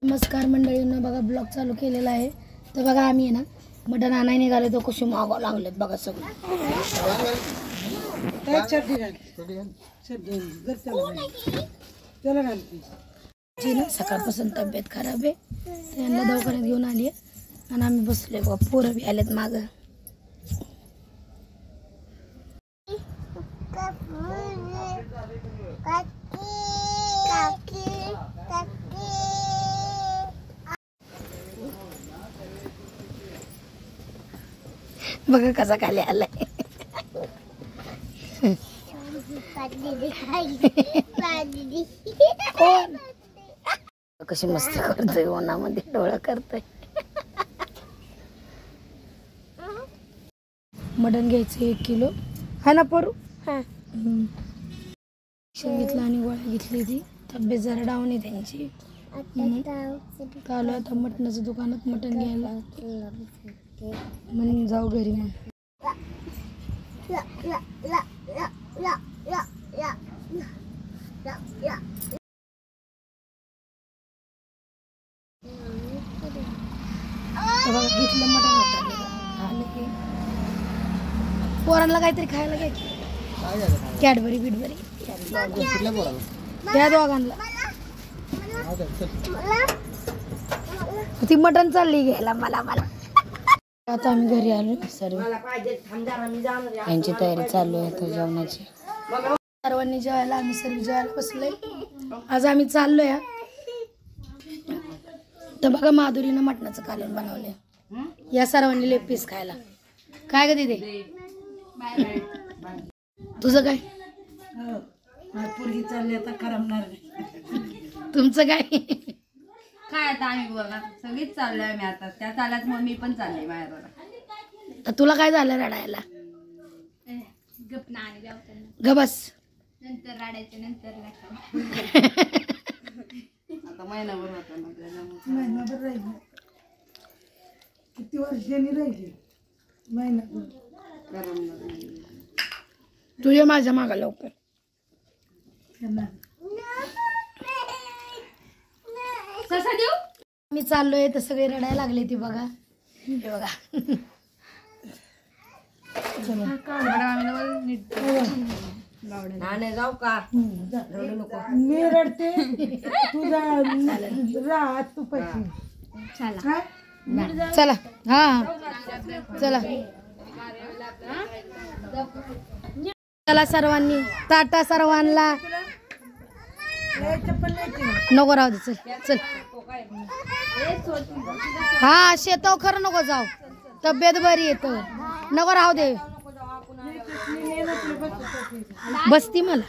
नमस्कार मंडळींना, बघा ब्लॉग चालू केलेला आहे. तर बघा आम्ही आहे ना मटण आणायला निघालो, तर कशी मागवा लागलेत बघा सगळे. सकाळपासून तब्येत खराब आहे, त्यांना दवाखान्यात घेऊन आली आहे आणि आम्ही बसलोय बघा. पोरं बी आलेत मागं. बघा कसा खाली आलाय. कशी मस्ती करतोय, उन्हामध्ये डोळा करतोय. मटण घ्यायचं 1 किलो हा ना पोरू. घेतलं आणि गोळ्या घेतली. ती तब्येत जरा डाऊन आहे त्यांची. आलो आता मटणाच्या दुकानात मटण घ्यायला म्हणून जाऊ घरी. मग घेतलं मटण आलं की पोरांना काहीतरी खायला घ्यायची. कॅडबरी बिडबरी त्या दोघांना. ती मटण चालली घ्यायला मला. आता आम्ही घरी आलो. सर्व यांची तयारी चालू आहे आता जेवणाची. सर्वांनी जेवायला, आम्ही सर्व जेवायला बसलोय. आज आम्ही चाललोय. तर बघा माधुरीनं मटणाचं कालवण बनवलंय. या सर्वांनी लेग पीस खायला. काय ग दीदी तुझं काय? पोरगी चालली आता करमणार. तुमचं काय? काय आता आम्ही बोलणार, सगळीच चाललोय आम्ही आता. त्या चालल्यात मग मी पण चालले बाहेर. तर तुला काय झालं रडायला? गबस नंतर रडायचं, नंतर आता महिनाभर होता. महिनाभर राहिली. किती वर्षांनी राहिली? महिनाभर. तुझ्या माझ्या मागा लवकर. कसा देऊ? मी चाललोय तर सगळे रडायला लागले. ती बघा, हे बघा. जाऊ का? मी रडते, तुझा राहत तू पैसे. चला हा चला चला सर्वांनी टाटा सर्वांना. नको राहू दे. चल चल. हा शेताव खरं नको जाऊ, तब्येत बरी येत. नको राहू दे. बसती मला.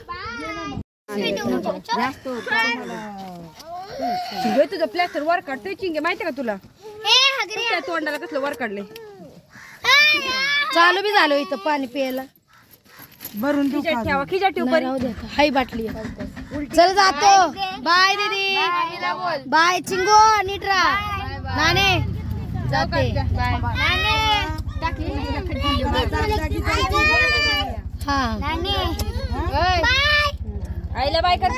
तुझं प्लॅस्टर वर काढतोय चिंगे, माहिती का तुला? तोंडाला कसलं वर काढले. चालू बी झालो इथं पाणी प्यायला. भरून ठेवा खिजा ठेव. राहू दे, हाय बाटली. चल जातो. बाय दीदी. बाय चिंगो. नीट राहा. नाने जाते. हा आईला बाय कर.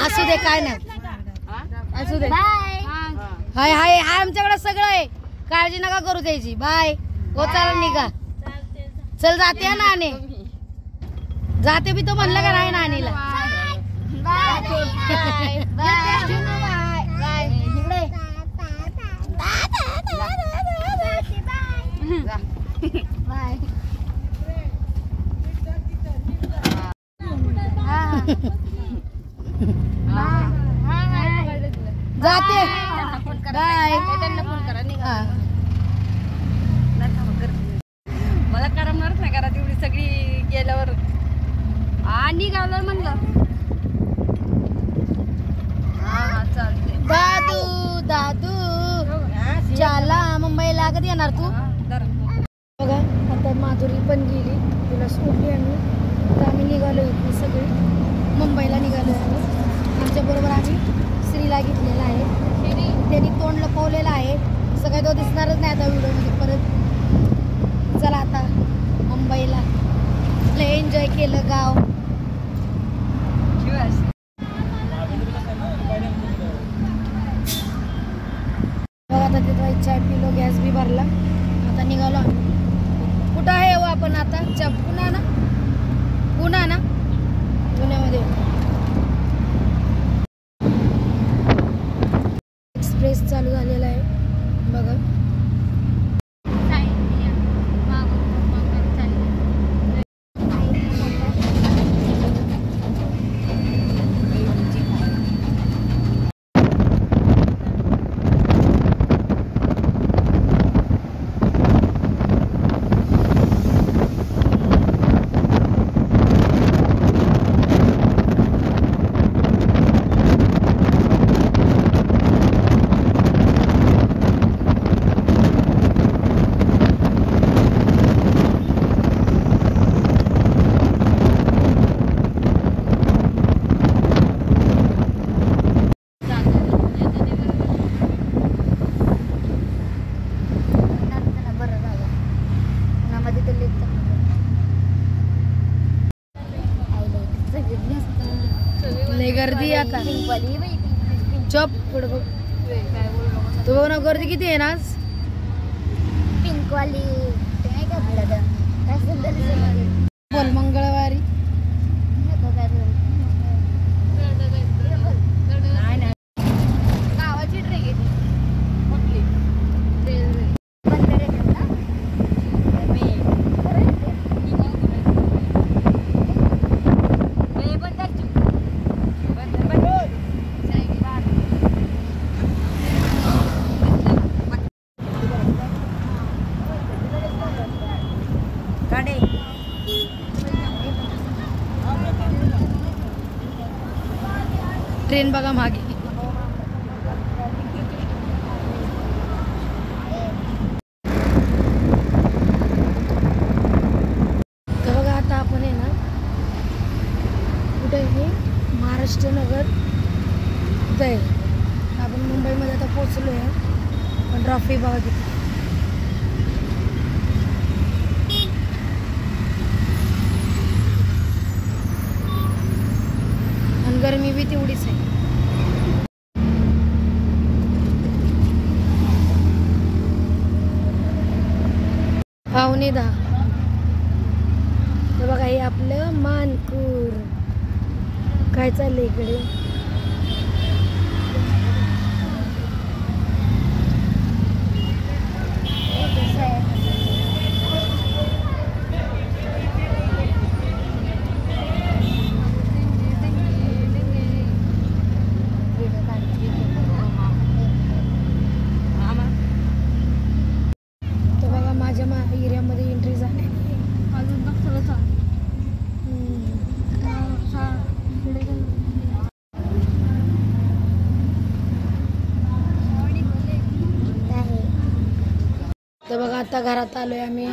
असू दे, काय नाही असू दे. हाय हाय हाय, आमच्याकडे सगळं आहे, काळजी नका करू द्यायची. बाय. हो चला निघा. चल जाते ना नाणे. जाते बी तो म्हणलं का नाही नाणीला. जाते. बाय. मला करमणारच नाही घरात एवढी सगळी गेल्यावर. निघालं म्हणलं. चालते. दादू दादू चला मुंबईला कधी येणार तू? बघा आता माधुरी पण गेली, तिला सोडली आम्ही. आता आम्ही निघालो इथे सगळे मुंबईला निघालो आम्ही. आमच्याबरोबर आम्ही श्रीला घेतलेला आहे. त्यांनी तोंड लपवलेलं आहे, सगळं तो दिसणारच नाही आता व्हिडिओमध्ये परत. चला आता मुंबईला. लय एन्जॉय केलं गाव. आता तिथं चाय पिलो, गॅस बी भरला. आता निघालो आम्ही. कुठं आहे हो आपण आता? पुणा ना, पुणा ना, पुण्यामध्ये एक्सप्रेस चालू झालेला आहे बघा. गर्दी आहे का? चॉप पुढे बघ. तू बघ ना गर्दी किती आहे ना आज. पिंकवाली काय करतात काय सुंदर बोल मंगळवारी गावाची ट्रेन येते कुठली बंदर येतात ना ट्रेन बघा मागे. तर बघा आता आपण आहे ना कुठे आहे? महाराष्ट्र नगर इथं आहे. आपण मुंबईमध्ये आता पोचलो आहे. पण ट्रॉफिक बघा किती. आणि गरमी बी तेवढीच आहे. पावणे 10. तर बघा हे आपलं मानकूर. काय चाललंय इकडे? एरियामध्ये एंट्री झाली. तर बघा आता घरात आलोय आम्ही.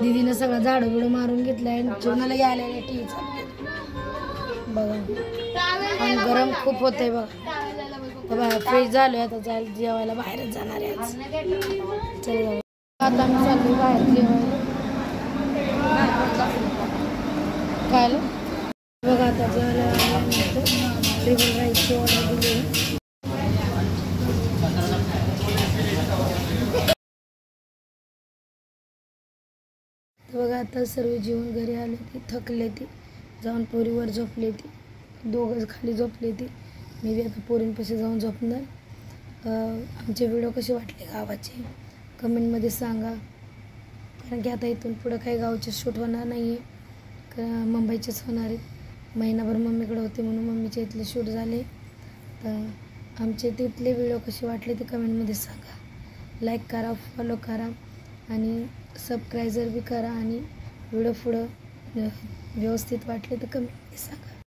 दीदीनं सगळं झाडू बिडू मारून घेतलंय. जेवणाला गेलेलं टी बघा. आणि गरम खूप होतंय बघा. तर बघा फ्रेश झालोय. आता जायला जेवायला बाहेरच जाणार आहे आज. चल जाऊ. आता आम्ही चाललोय बाहेर जेवायला. काय बघा आता जेवायला टेबल राईसची ऑर्डर दिली. बघा आता सर्व जेवण घरी आले. ती थकले. ती जाऊन पोरीवर झोपले. ती दोघं खाली झोपले. ती मी बी आता पोरींपाशी जाऊन झोपणार. आमचे व्हिडिओ कसे वाटले गावाचे कमेंटमध्ये सांगा. कारण की आता इथून पुढं काही गावचे शूट होणार नाही आहे. मुंबईचेच होणार आहे. महिनाभर मम्मीकडे होते म्हणून मम्मीचे इथले शूट झाले. तर आमचे तिथले व्हिडिओ कसे वाटले ते कमेंटमध्ये सांगा. लाईक करा, फॉलो करा आणि सबस्क्रायबर बी करा. आणि व्हिडिओ पुढं व्यवस्थित वाटले तर कमेंटमध्ये सांगा.